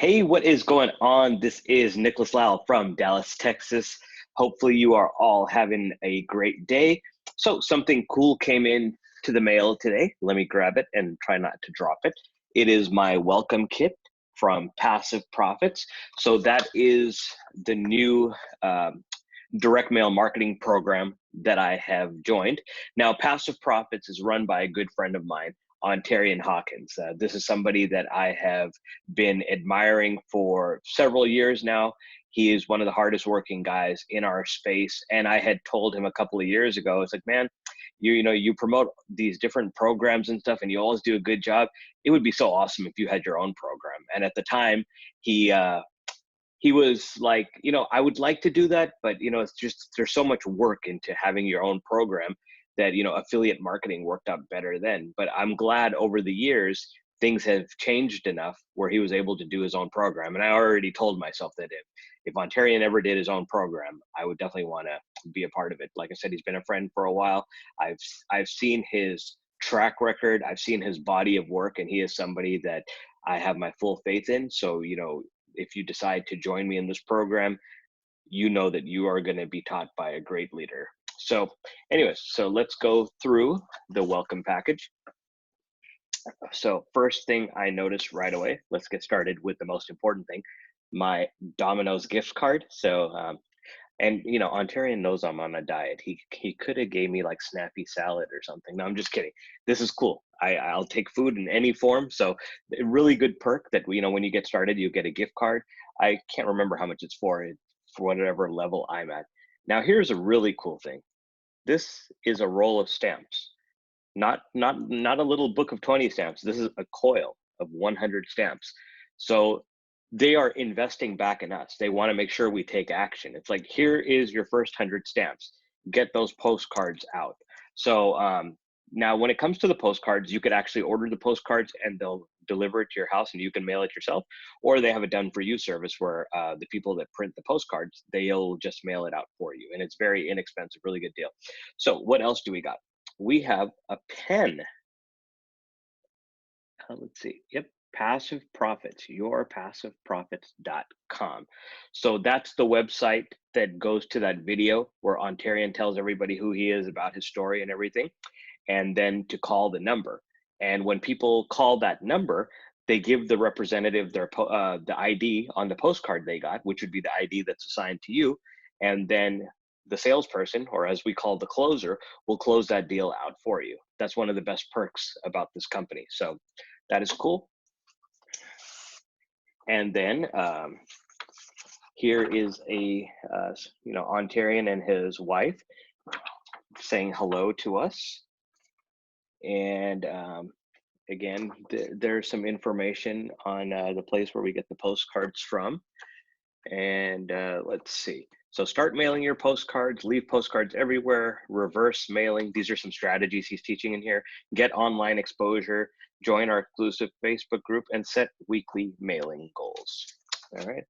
Hey, what is going on? This is Nicholas Lau from Dallas, Texas. Hopefully you are all having a great day. So something cool came in to the mail today. Let me grab it and try not to drop it. It is my welcome kit from Passive Profits. So that is the new direct mail marketing program that I have joined. Now, Passive Profits is run by a good friend of mine, Ontarian Hawkins. This is somebody that I have been admiring for several years now. He is one of the hardest working guys in our space. And I had told him a couple of years ago, it's like, man, you promote these different programs and stuff, and you always do a good job. It would be so awesome if you had your own program. And at the time, he was like, I would like to do that, but it's just, there's so much work into having your own program that, affiliate marketing worked out better then. But I'm glad over the years, things have changed enough where he was able to do his own program. And I already told myself that if Ontarian ever did his own program, I would definitely want to be a part of it. Like I said, he's been a friend for a while. I've seen his track record. I've seen his body of work, and he is somebody that I have my full faith in. So, if you decide to join me in this program, you know that you are going to be taught by a great leader. So anyways, so let's go through the welcome package. So first thing I noticed right away, let's get started with the most important thing, my Domino's gift card. So, and Ontarian knows I'm on a diet. He could have gave me like snappy salad or something. No, I'm just kidding. This is cool. I'll take food in any form. So a really good perk that, when you get started, you get a gift card. I can't remember how much it's for whatever level I'm at. Now, here's a really cool thing. This is a roll of stamps, not a little book of 20 stamps. This is a coil of 100 stamps. So they are investing back in us. They want to make sure we take action. It's like, here is your first 100 stamps. Get those postcards out. So now when it comes to the postcards, you could actually order the postcards and they'll deliver it to your house and you can mail it yourself. Or they have a done for you service where the people that print the postcards, they'll just mail it out for you. And it's very inexpensive, really good deal. So what else do we got? We have a pen. Let's see. Yep. Passive Profits, yourpassiveprofits.com. So that's the website that goes to that video where Ontarian tells everybody who he is, about his story and everything, and then to call the number. And when people call that number, they give the representative the ID on the postcard they got, which would be the ID that's assigned to you. And then the salesperson, or as we call the closer, will close that deal out for you. That's one of the best perks about this company. So that is cool. And then here is a Ontarian and his wife saying hello to us. And again, there's some information on the place where we get the postcards from. And let's see. So start mailing your postcards, leave postcards everywhere, reverse mailing. These are some strategies he's teaching in here. Get online exposure, join our exclusive Facebook group, and set weekly mailing goals. All right.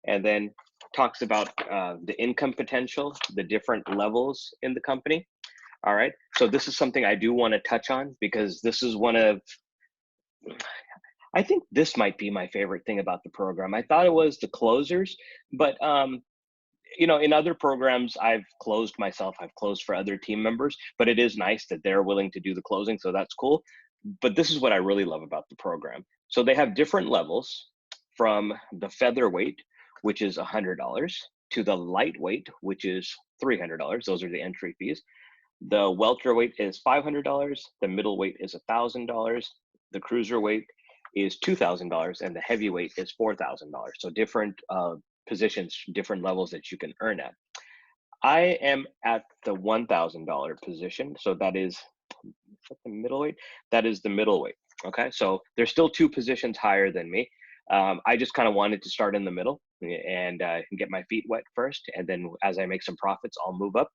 And then talks about the income potential, the different levels in the company. All right. So this is something I do want to touch on because this is I think this might be my favorite thing about the program. I thought it was the closers, but in other programs, I've closed myself. I've closed for other team members, but it is nice that they're willing to do the closing. So that's cool. But this is what I really love about the program. So they have different levels, from the featherweight, which is $100, to the lightweight, which is $300. Those are the entry fees. The welterweight is $500. The middleweight is $1,000. The cruiserweight is $2,000, and the heavyweight is $4,000. So different positions, different levels that you can earn at. I am at the $1,000 position. So that is the middleweight. That is the middleweight. Okay. So there's still 2 positions higher than me. I just kind of wanted to start in the middle and get my feet wet first. And then as I make some profits, I'll move up.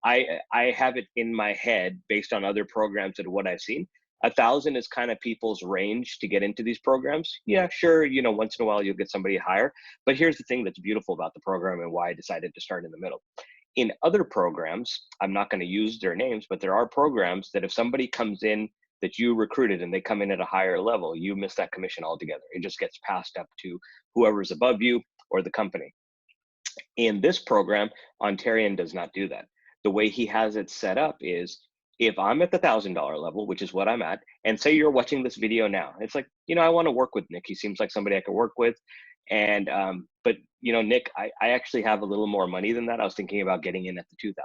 I have it in my head based on other programs and what I've seen. 1,000 is kind of people's range to get into these programs. Yeah, sure. Once in a while you'll get somebody higher, but here's the thing that's beautiful about the program and why I decided to start in the middle. In other programs, I'm not going to use their names, but there are programs that if somebody comes in that you recruited and they come in at a higher level, you miss that commission altogether. It just gets passed up to whoever's above you or the company. In this program, Ontarian does not do that. The way he has it set up is, if I'm at the $1,000 level, which is what I'm at, and say you're watching this video now, it's like, I want to work with Nick. He seems like somebody I could work with. And, but Nick, I actually have a little more money than that. I was thinking about getting in at the 2,000.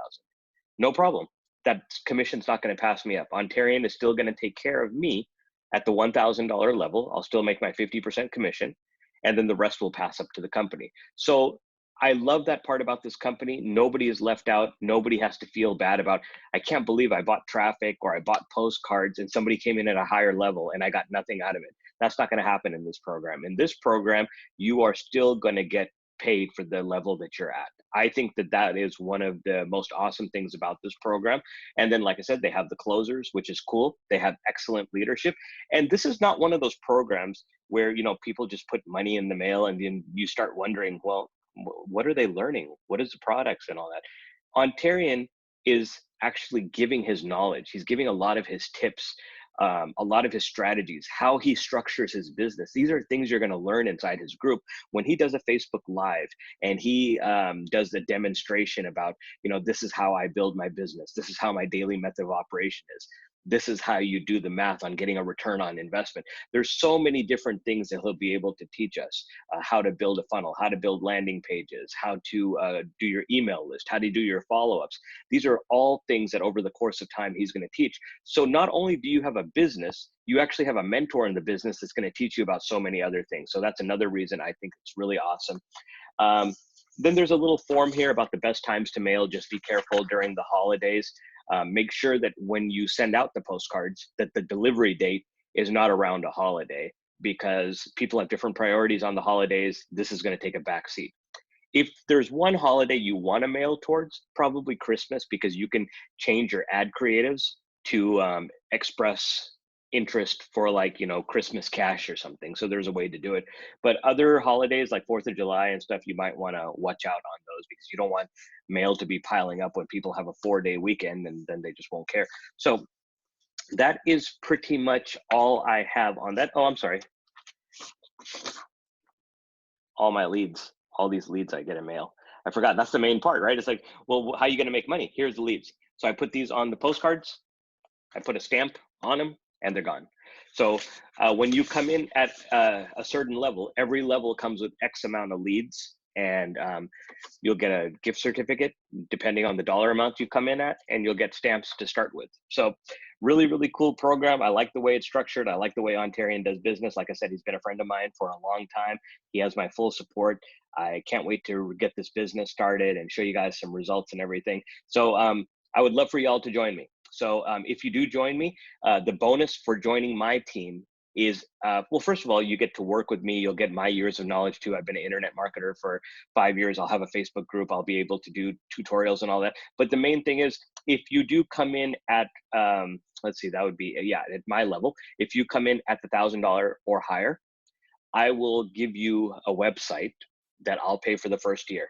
No problem. That commission's not going to pass me up. Ontarian is still going to take care of me at the $1,000 level. I'll still make my 50% commission, and then the rest will pass up to the company. So I love that part about this company. Nobody is left out. Nobody has to feel bad about, I can't believe I bought traffic or I bought postcards and somebody came in at a higher level and I got nothing out of it. That's not going to happen in this program. In this program, you are still going to get paid for the level that you're at. I think that that is one of the most awesome things about this program. And then, like I said, they have the closers, which is cool. They have excellent leadership. And this is not one of those programs where, people just put money in the mail and then you start wondering, well, what are they learning? What is the products and all that? Ontarian is actually giving his knowledge. He's giving a lot of his tips, a lot of his strategies, how he structures his business. These are things you're going to learn inside his group. When he does a Facebook Live and he does the demonstration about, this is how I build my business. This is how my daily method of operation is. This is how you do the math on getting a return on investment. There's so many different things that he'll be able to teach us, how to build a funnel, how to build landing pages, how to do your email list, how to do your follow-ups. These are all things that over the course of time, he's going to teach. So not only do you have a business, you actually have a mentor in the business that's going to teach you about so many other things. So that's another reason I think it's really awesome. Then there's a little form here about the best times to mail. Just be careful during the holidays. Make sure that when you send out the postcards, that the delivery date is not around a holiday, because people have different priorities on the holidays. This is going to take a back seat. If there's one holiday you want to mail towards, probably Christmas, because you can change your ad creatives to express interest for, like, Christmas cash or something. So there's a way to do it. But other holidays like 4th of July and stuff, you might want to watch out on those, because you don't want mail to be piling up when people have a 4-day weekend and then they just won't care. So that is pretty much all I have on that. Oh, I'm sorry. All my leads, all these leads I get in mail. I forgot. That's the main part, right? It's like, well, how are you going to make money? Here's the leads. So I put these on the postcards. I put a stamp on them and they're gone. So when you come in at a certain level, every level comes with X amount of leads, and you'll get a gift certificate depending on the dollar amount you come in at, and you'll get stamps to start with. So really, really cool program. I like the way it's structured. I like the way Ontarian does business. Like I said, he's been a friend of mine for a long time. He has my full support. I can't wait to get this business started and show you guys some results and everything. So I would love for y'all to join me. So if you do join me, the bonus for joining my team is, well, first of all, you get to work with me. You'll get my years of knowledge too. I've been an internet marketer for 5 years. I'll have a Facebook group. I'll be able to do tutorials and all that. But the main thing is, if you do come in at, let's see, that would be, at my level. If you come in at the $1,000 or higher, I will give you a website that I'll pay for the first year,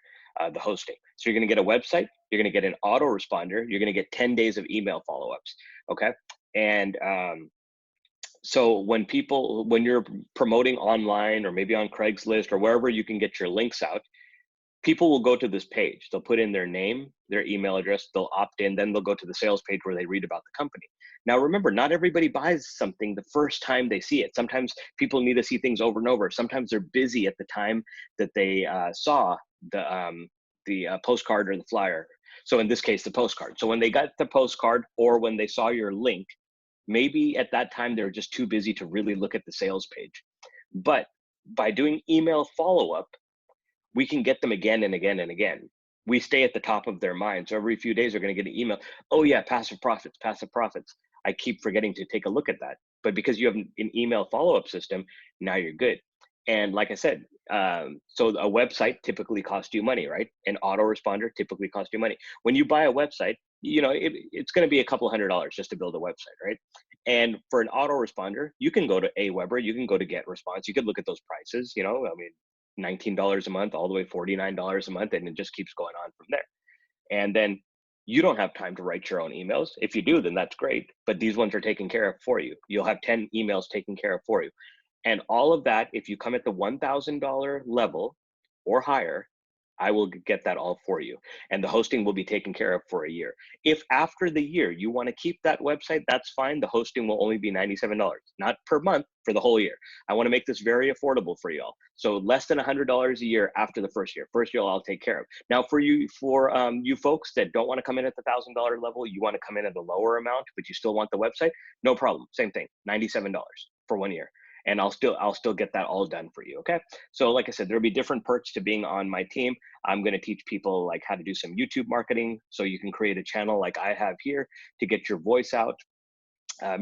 the hosting. So you're going to get a website. You're going to get an autoresponder. You're going to get 10 days of email follow-ups. Okay. And so when you're promoting online or maybe on Craigslist or wherever you can get your links out, people will go to this page. They'll put in their name, their email address, they'll opt in, then they'll go to the sales page where they read about the company. Now, remember, not everybody buys something the first time they see it. Sometimes people need to see things over and over. Sometimes they're busy at the time that they saw the postcard or the flyer. So in this case, the postcard. So when they got the postcard or when they saw your link, maybe at that time they're just too busy to really look at the sales page. But by doing email follow-up, we can get them again and again and again. We stay at the top of their mind. So every few days they're going to get an email. Oh yeah, passive profits, passive profits. I keep forgetting to take a look at that. But because you have an email follow-up system, now you're good. And like I said, so a website typically costs you money, right? An autoresponder typically costs you money. When you buy a website, it's going to be a couple $100 just to build a website, right? And for an autoresponder, you can go to Aweber, you can go to GetResponse, you could look at those prices, $19 a month, all the way $49 a month, and it just keeps going on from there. And then You don't have time to write your own emails. If you do, then that's great. But these ones are taken care of for you. You'll have 10 emails taken care of for you. And all of that, if you come at the $1,000 level or higher, I will get that all for you. And the hosting will be taken care of for a year. If after the year you want to keep that website, that's fine. The hosting will only be $97, not per month, for the whole year. I want to make this very affordable for y'all. So less than $100 a year after the first year. First year I'll take care of. Now for you folks that don't want to come in at the $1,000 level, you want to come in at the lower amount, but you still want the website, no problem. Same thing, $97 for 1 year. And I'll still get that all done for you. Okay. So like I said, there'll be different perks to being on my team. I'm going to teach people like how to do some YouTube marketing, so you can create a channel like I have here to get your voice out.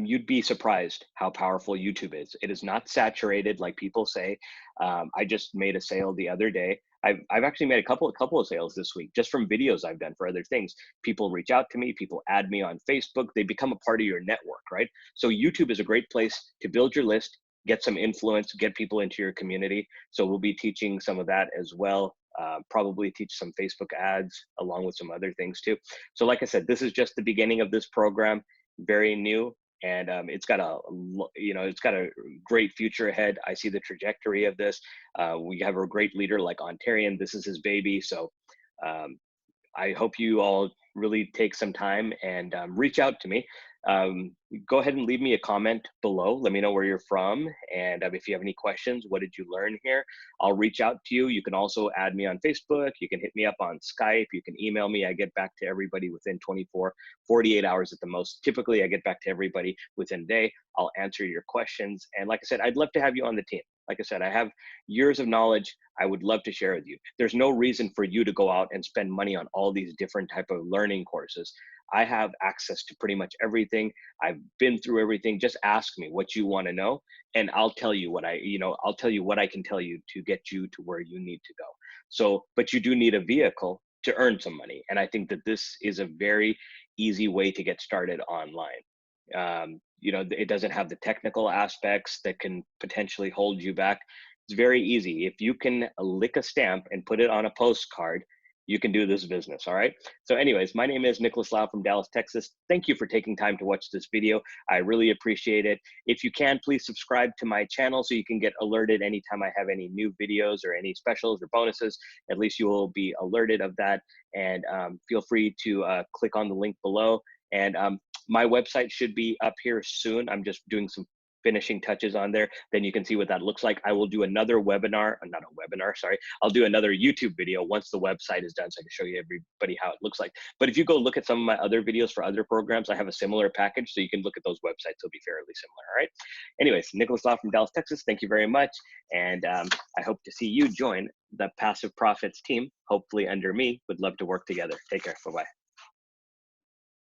You'd be surprised how powerful YouTube is. It is not saturated like people say. I just made a sale the other day. I've actually made a couple of sales this week just from videos I've done for other things. People reach out to me, people add me on Facebook, they become a part of your network, right? So YouTube is a great place to build your list, get some influence, get people into your community. So we'll be teaching some of that as well. Probably teach some Facebook ads along with some other things too. So like I said, this is just the beginning of this program, very new. And it's got a great future ahead. I see the trajectory of this. We have a great leader like Ontarian. This is his baby. So I hope you all really take some time and reach out to me. Go ahead and leave me a comment below. Let me know where you're from. And if you have any questions, what did you learn here? I'll reach out to you. You can also add me on Facebook. You can hit me up on Skype. You can email me. I get back to everybody within 48 hours at the most. Typically, I get back to everybody within a day. I'll answer your questions. And like I said, I'd love to have you on the team. Like I said, I have years of knowledge I would love to share with you. There's no reason for you to go out and spend money on all these different type of learning courses. I have access to pretty much everything. I've been through everything. Just ask me what you want to know, and I'll tell you what I'll tell you what I can tell you to get you to where you need to go. So, but you do need a vehicle to earn some money. And I think that this is a very easy way to get started online. It doesn't have the technical aspects that can potentially hold you back. It's very easy. If you can lick a stamp and put it on a postcard, you can do this business. All right. So anyways, my name is Nicholas Lau from Dallas, Texas. Thank you for taking time to watch this video. I really appreciate it. If you can, please subscribe to my channel so you can get alerted anytime I have any new videos or any specials or bonuses. At least you will be alerted of that. And feel free to click on the link below. And my website should be up here soon. I'm just doing some finishing touches on there. Then you can see what that looks like. I will do another webinar, not a webinar, sorry. I'll do another YouTube video once the website is done so I can show you everybody how it looks like. But if you go look at some of my other videos for other programs, I have a similar package, so you can look at those websites. They'll be fairly similar, all right? Anyways, Nicholas Lau from Dallas, Texas. Thank you very much. And I hope to see you join the Passive Profits team, hopefully under me. Would love to work together. Take care. Bye-bye.